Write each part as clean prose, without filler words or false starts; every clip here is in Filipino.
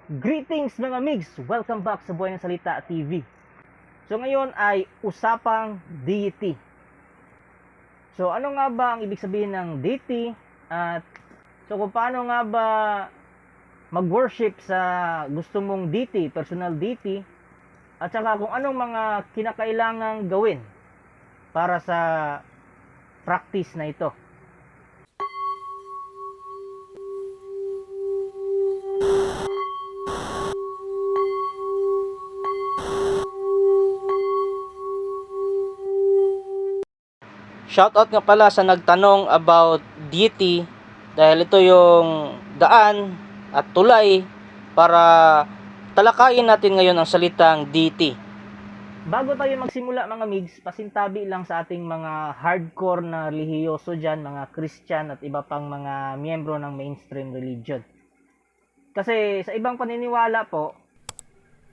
Greetings mga migs! Welcome back sa Buhay ng Salita TV. So ngayon ay usapang deity. So ano nga ba ang ibig sabihin ng deity? At so kung paano nga ba mag-worship sa gusto mong deity, personal deity? At saka kung anong mga kinakailangang gawin para sa practice na ito. Shoutout nga pala sa nagtanong about deity dahil ito yung daan at tulay para talakayin natin ngayon ang salitang deity. Bago tayo magsimula mga migs, pasintabi lang sa ating mga hardcore na relihiyoso dyan, mga Christian at iba pang mga miyembro ng mainstream religion. Kasi sa ibang paniniwala po,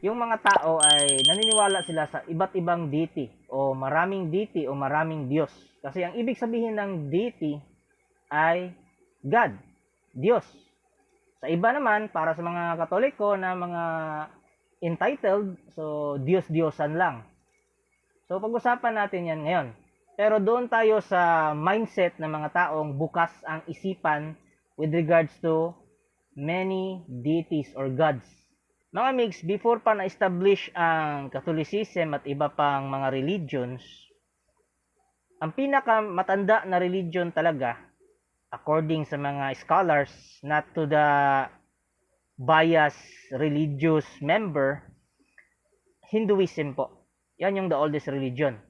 yung mga tao ay naniniwala sila sa iba't ibang deity o maraming Diyos. Kasi ang ibig sabihin ng deity ay God, Diyos. Sa iba naman, para sa mga Katoliko na mga entitled, so Diyos-Diyosan lang. So pag-usapan natin yan ngayon. Pero doon tayo sa mindset ng mga taong bukas ang isipan with regards to many deities or gods. Mga migs, before pa na-establish ang Catholicism at iba pang mga religions, ang pinakamatanda na religion talaga, according sa mga scholars, not to the biased religious member, Hinduism po. Yan yung the oldest religion.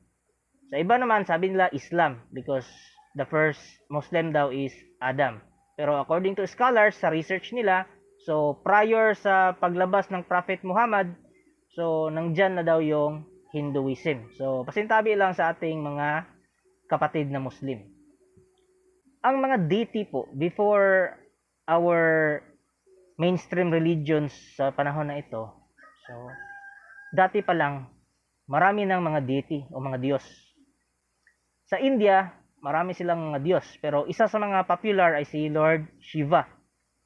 Sa iba naman, sabi nila Islam because the first Muslim daw is Adam. Pero according to scholars, sa research nila, so prior sa paglabas ng Prophet Muhammad, so nandyan na daw yung Hinduism. So pasintabi lang sa ating mga kapatid na Muslim. Ang mga deity po, before our mainstream religions sa panahon na ito, so dati pa lang, marami ng mga deity o mga Diyos. Sa India, marami silang mga Diyos, pero isa sa mga popular ay si Lord Shiva,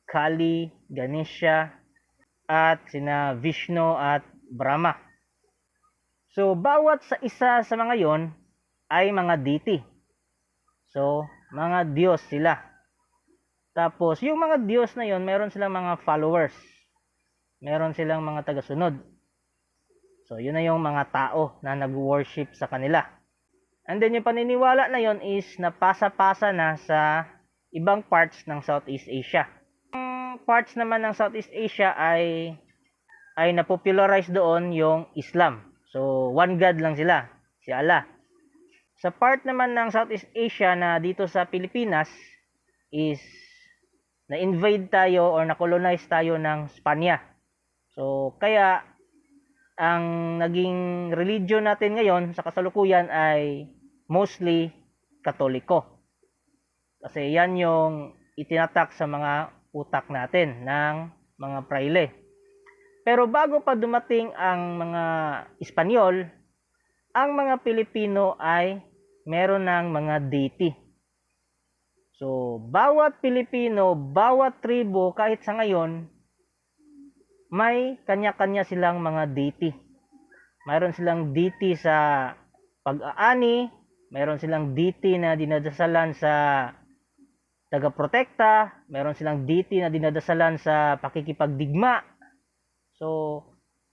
Kali, Ganesha, at sina Vishnu at Brahma. So, bawat sa isa sa mga yon ay mga deity. So, mga Diyos sila. Tapos, yung mga Diyos na yon, meron silang mga followers. Meron silang mga tagasunod. So, yun na yung mga tao na nag-worship sa kanila. And then, yung paniniwala na yon is napasa-pasa na sa ibang parts ng Southeast Asia. Parts naman ng Southeast Asia ay na-popularize doon yung Islam. So, one God lang sila, si Allah. Sa part naman ng Southeast Asia na dito sa Pilipinas is na-invade tayo or na-colonize tayo ng Spanya. So, kaya ang naging religion natin ngayon sa kasalukuyan ay mostly Katoliko. Kasi yan yung itinatak sa mga utak natin ng mga praile. Pero bago pa dumating ang mga Espanyol, ang mga Pilipino ay meron ng mga deity. So, bawat Pilipino, bawat tribo, kahit sa ngayon, may kanya-kanya silang mga deity. Mayroon silang deity sa pag-aani, mayroon silang deity na dinadasalan sa tagaprotekta, meron silang deity na dinadasalan sa pakikipagdigma. So,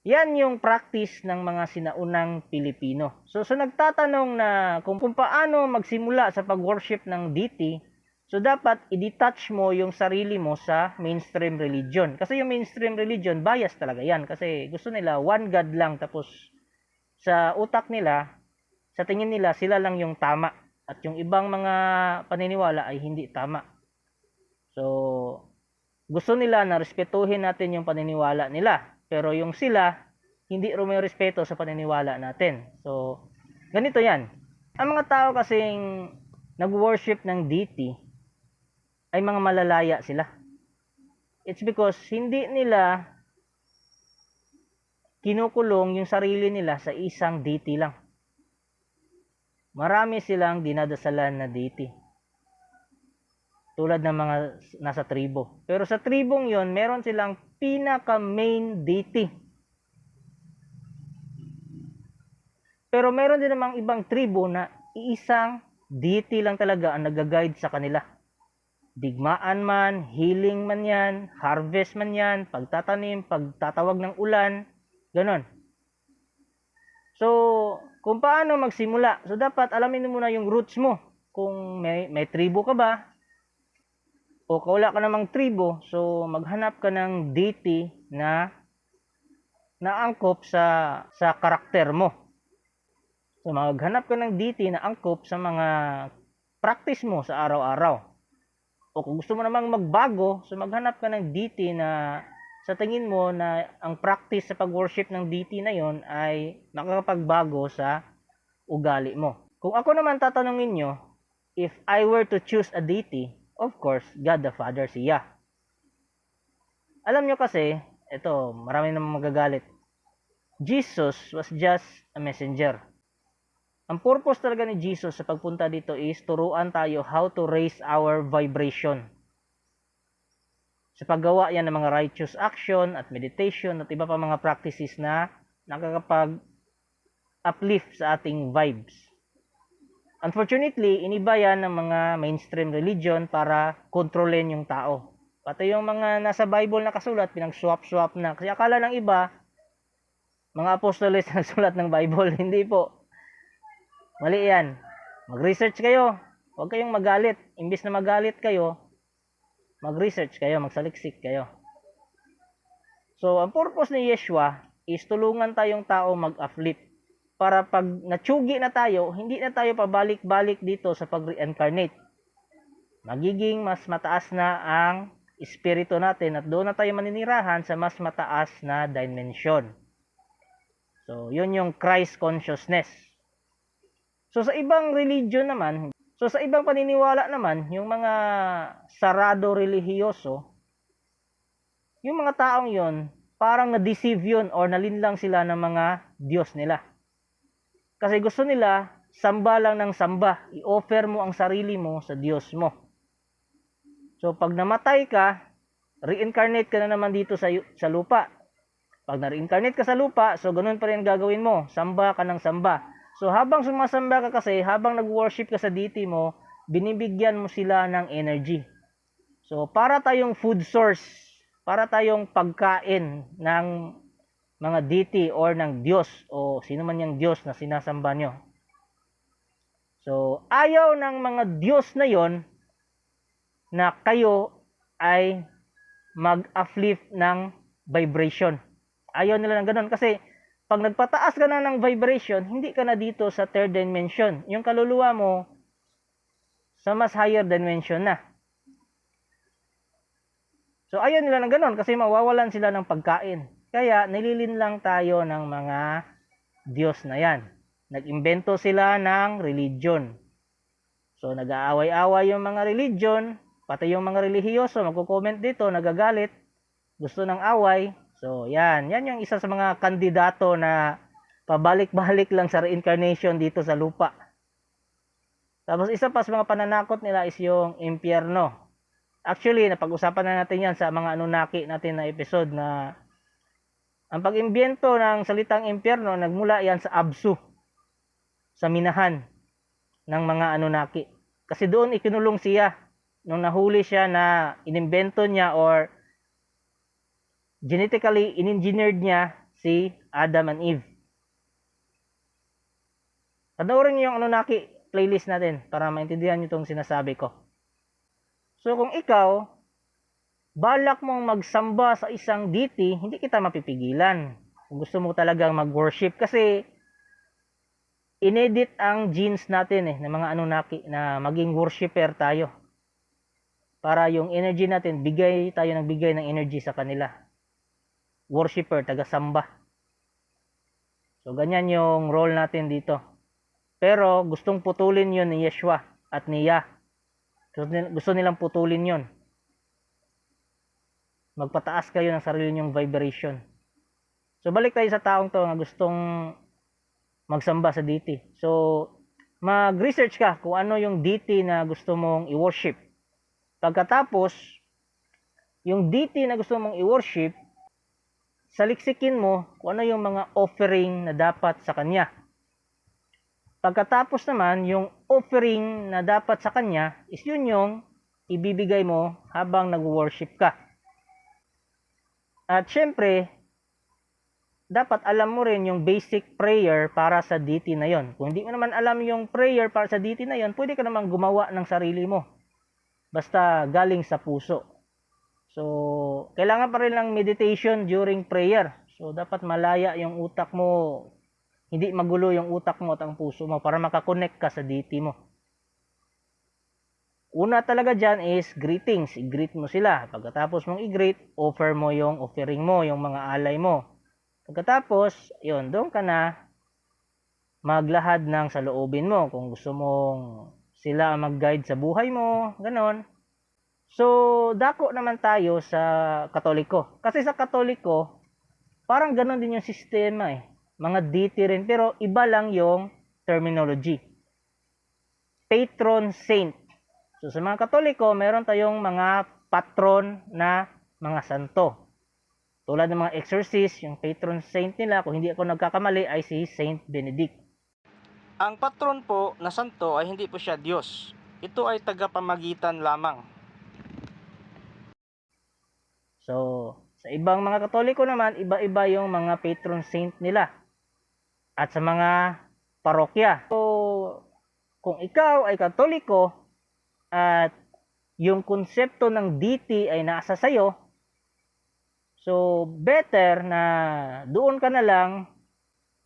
yan yung practice ng mga sinaunang Pilipino. So nagtatanong na kung paano magsimula sa pag-worship ng deity, so dapat i-detach mo yung sarili mo sa mainstream religion. Kasi yung mainstream religion, bias talaga yan. Kasi gusto nila one God lang, tapos sa utak nila, sa tingin nila, sila lang yung tama. At yung ibang mga paniniwala ay hindi tama. So, gusto nila na respetuhin natin yung paniniwala nila. Pero yung sila, hindi may respeto sa paniniwala natin. So, ganito yan. Ang mga tao kasing nag-worship ng deity ay mga malalaya sila. It's because hindi nila kinukulong yung sarili nila sa isang deity lang. Marami silang dinadasalan na deity. tulad ng mga nasa tribo. Pero sa tribong yon, meron silang pinaka main deity. Pero meron din namang ibang tribo na iisang deity lang talaga ang nag-guide sa kanila. Digmaan man, healing man yan, harvest man yan, pagtatanim, pagtatawag ng ulan, ganon. So, kung paano magsimula, so dapat alamin mo muna yung roots mo. Kung may tribo ka ba, o wala ka namang tribo, so maghanap ka ng deity na naangkop sa karakter mo. So, maghanap ka ng deity na angkop sa mga practice mo sa araw-araw. O kung gusto mo namang magbago, so maghanap ka ng deity na sa tingin mo na ang practice sa pag-worship ng deity na yon ay makakapagbago sa ugali mo. Kung ako naman tatanungin nyo, if I were to choose a deity, of course, God the Father, siya. Alam nyo kasi, ito, marami namang magagalit. Jesus was just a messenger. Ang purpose talaga ni Jesus sa pagpunta dito is turuan tayo how to raise our vibration. Sa paggawa yan ng mga righteous action at meditation at iba pa mga practices na nakakapag-uplift sa ating vibes. Unfortunately, iniba yan ng mga mainstream religion para kontrolin yung tao. Pati yung mga nasa Bible na kasulat, pinag-swap-swap na. Kasi akala ng iba, mga apostoles na nagsulat ng Bible. Hindi po. Mali yan. Mag-research kayo. Huwag kayong magalit. Imbis na magalit kayo, mag-research kayo, magsaliksik kayo. So, ang purpose ni Yeshua is tulungan tayong tao mag-uplift. Para pag natsugi na tayo, hindi na tayo pabalik-balik dito sa pag-reincarnate. Magiging mas mataas na ang espiritu natin at doon na tayo maninirahan sa mas mataas na dimension. So, yun yung Christ consciousness. So sa ibang religion naman, so sa ibang paniniwala naman, yung mga sarado relihiyoso, yung mga taong yon parang na-deceive yun or nalinlang sila ng mga Diyos nila. Kasi gusto nila, samba lang ng samba, i-offer mo ang sarili mo sa Diyos mo. So pag namatay ka, reincarnate ka na naman dito sa lupa. Pag na-reincarnate ka sa lupa, so ganun pa rin gagawin mo, samba ka ng samba. So habang sumasamba ka kasi, habang nag-worship ka sa deity mo, binibigyan mo sila ng energy. So para tayong food source, para tayong pagkain ng mga deity or ng Diyos o sino man yung Diyos na sinasamba nyo. So ayaw ng mga Diyos na yon na kayo ay mag-uplift ng vibration. Ayaw nila ng ganun kasi pag nagpataas ka na ng vibration, hindi ka na dito sa third dimension. Yung kaluluwa mo, sa mas higher dimension na. So, ayaw nila ng ganun kasi mawawalan sila ng pagkain. Kaya, nililin lang tayo ng mga Diyos na yan. Nag-imbento sila ng religion. So, nag-aaway-away yung mga religion, pati yung mga relihiyoso, magko-comment dito, nagagalit, gusto ng away. So, yan yung isa sa mga kandidato na pabalik-balik lang sa reincarnation dito sa lupa. Tapos isa pa sa mga pananakot nila is yung impyerno. Actually, napag-usapan na natin yan sa mga Anunnaki natin na episode na ang pag-imbento ng salitang impyerno, nagmula yan sa Absu, sa minahan ng mga Anunnaki. Kasi doon ikinulong siya nung nahuli siya na inimbento niya or genetically in-engineered niya si Adam and Eve. Panoorin niyo yung Anunnaki playlist natin para maintindihan niyo itong sinasabi ko. So kung ikaw, balak mong magsamba sa isang deity, hindi kita mapipigilan. Kung gusto mo talagang mag-worship kasi inedit ang genes natin ng mga Anunnaki na maging worshipper tayo. Para yung energy natin, bigay ng energy sa kanila. Worshipper, taga-samba. So, ganyan yung role natin dito. Pero, gustong putulin yun ni Yeshua at ni Yah. Gusto nilang putulin yun. Magpataas kayo ng sarili nyong vibration. So, balik tayo sa taong to na gustong magsamba sa deity. So, mag-research ka kung ano yung deity na gusto mong i-worship. Pagkatapos, yung deity na gusto mong i-worship, saliksikin mo kung ano yung mga offering na dapat sa kanya. Pagkatapos naman, yung offering na dapat sa kanya is yun yung ibibigay mo habang nag-worship ka. At syempre, dapat alam mo rin yung basic prayer para sa deity na yon. Kung hindi mo naman alam yung prayer para sa deity na yon, pwede ka naman gumawa ng sarili mo. Basta galing sa puso. So, kailangan pa rin ng meditation during prayer. So, dapat malaya yung utak mo. Hindi magulo yung utak mo at ang puso mo para makakonect ka sa deity mo. Una talaga dyan is greetings. I-greet mo sila. Pagkatapos mong i-greet, offer mo yung offering mo, yung mga alay mo. Pagkatapos, yun, doon ka na maglahad ng saloobin mo. Kung gusto mong sila mag-guide sa buhay mo, ganon. So, dako naman tayo sa Katoliko. Kasi sa Katoliko, parang ganon din yung sistema eh. Mga deity rin, pero iba lang yung terminology. Patron saint. So, sa mga Katoliko, meron tayong mga patron na mga santo. Tulad ng mga exorcist, yung patron saint nila, kung hindi ako nagkakamali, ay si Saint Benedict. Ang patron po na santo ay hindi po siya Diyos. Ito ay tagapamagitan lamang. So, sa ibang mga Katoliko naman, iba-iba yung mga patron saint nila. At sa mga parokya. So, kung ikaw ay Katoliko at yung konsepto ng deity ay nasa sayo, so better na doon ka na lang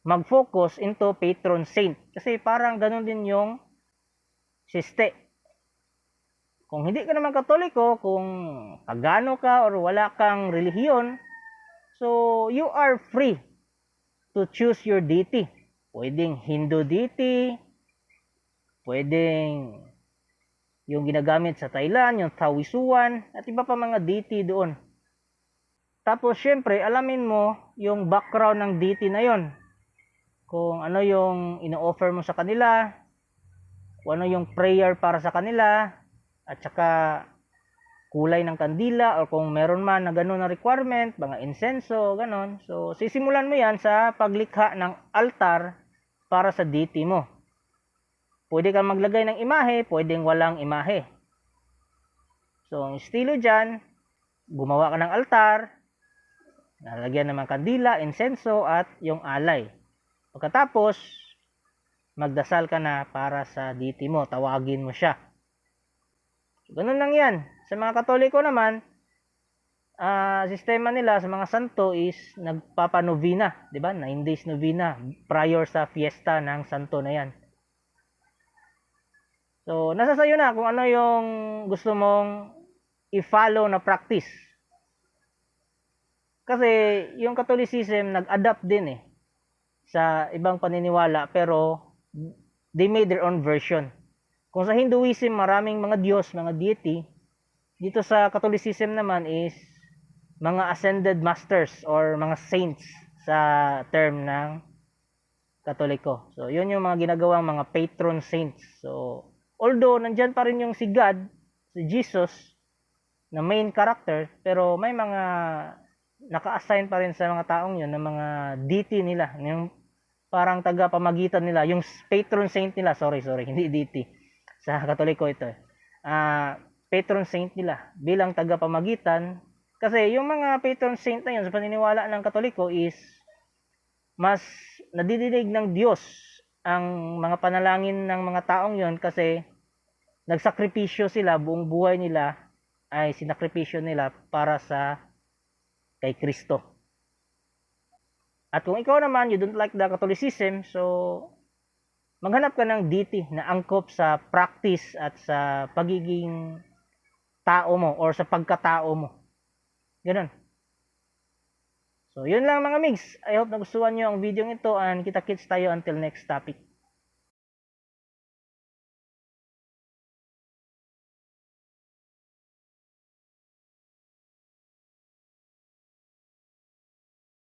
mag-focus into patron saint. Kasi parang ganun din yung siste. Kung hindi ka naman Katoliko, kung pagano ka or wala kang relihiyon, so you are free to choose your deity. Pwedeng Hindu deity, pwedeng yung ginagamit sa Thailand, yung Taoisuan, at iba pa mga deity doon. Tapos syempre, alamin mo yung background ng deity na yon. Kung ano yung ino-offer mo sa kanila, kung ano yung prayer para sa kanila, at saka kulay ng kandila, o kung meron man na gano'n na requirement, mga insenso, gano'n. So, sisimulan mo yan sa paglikha ng altar para sa deity mo. Pwede kang maglagay ng imahe, pwedeng walang imahe. So, ang estilo dyan, gumawa ka ng altar, nalagyan ng mga kandila, insenso, at yung alay. Pagkatapos, magdasal ka na para sa deity mo, tawagin mo siya. So, ganun lang yan. Sa mga Katoliko naman, sistema nila sa mga santo is nagpapanovena, 'di ba? 9 days novena prior sa fiesta ng santo na 'yan. So, nasa sayo na kung ano yung gusto mong i-follow na practice. Kasi yung Catholicism nag-adapt din sa ibang paniniwala, pero they made their own version. Kung sa Hinduism maraming mga Diyos, mga deity, dito sa Catholicism naman is mga ascended masters or mga saints sa term ng Katoliko. So, yun yung mga ginagawang mga patron saints. So, although nandyan pa rin yung si God, si Jesus, na main character, pero may mga naka-assign pa rin sa mga taong yun, na mga deity nila, yung parang taga-pamagitan nila, yung patron saint nila, sorry, hindi deity. Sa Katoliko ito. Patron saint nila bilang tagapamagitan, kasi yung mga patron saint na yun sa paniniwala ng Katoliko is mas nadidinig ng Diyos ang mga panalangin ng mga taong yun, kasi nagsakripisyo sila, buong buhay nila ay sinakripisyo nila para sa kay Kristo. At kung ikaw naman you don't like the Catholicism, so maghanap ka ng deity na angkop sa practice at sa pagiging tao mo or sa pagkatao mo. Ganun. So, yun lang mga migs. I hope nagustuhan nyo ang video ito, and kita-kits tayo until next topic.